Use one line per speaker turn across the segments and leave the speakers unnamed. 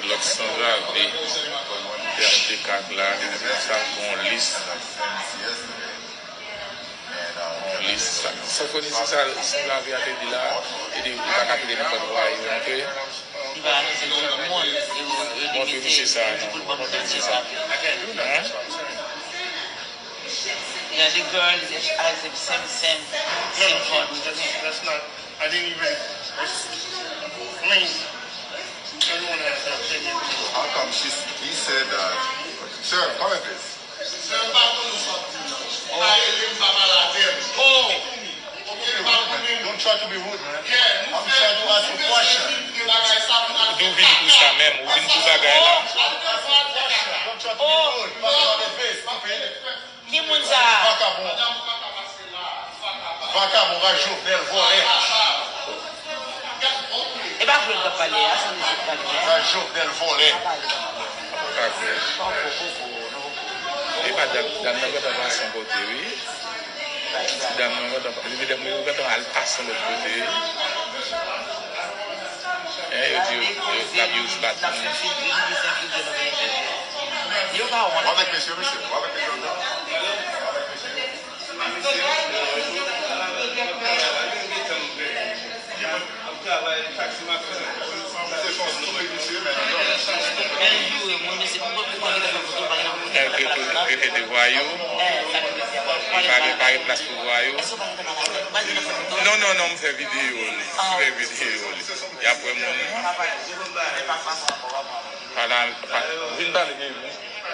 l'autre sans graver. PHTK là, ça bon liste. Liste. Ça faut dire ça, sans graver à te dire là, et il va capter n'importe quoi, ok?
Il va annoncer tout le monde et limiter ça. Yeah, the girl has the same phone.
That's not. I didn't even. I mean, everyone has that thing.
How come he said that? Sir, come here, please. Don't try to be rude, man. I'm trying to ask a question.
D'où vient tout ça même? Où vient tout bagay là?
Don't try to be rude. Pass on the face, stupid.
Qui moun ça?
Vagabond. Vagabond, va Jovenel volé.
Et pas pour le parler,
Va Jovenel volé.
Et pas dans le côté son côté, oui. Dans le côté al passe de l'autre côté. Et il dit la vie se bat.
Va avec monsieur, monsieur. Va avec monsieur.
Et des voyous. Il pas de place pour voyous. Non, non, non, je fais vidéo. Je fais vidéo. Et après,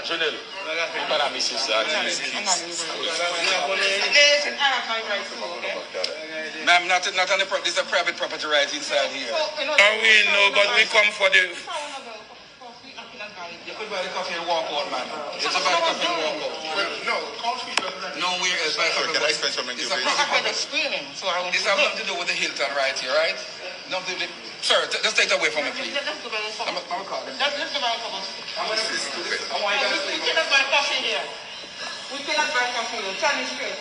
Jonel, vous pas la mission ça.
Ma'am, not on the property. There's a private property right inside here.
We know, but we come for the.
You could buy the coffee and walk out, man. It's a buy the coffee and walk out.
No, coffee doesn't.
No, where else buy coffee?
Can I explain something to you, please?
This has nothing to do with the Hilton right here, right? Nothing to do. Sir, just take it away from me, please. I'm recording.
This is stupid.
I want you guys to leave.
We cannot buy coffee here. We cannot buy coffee here. Chinese straight.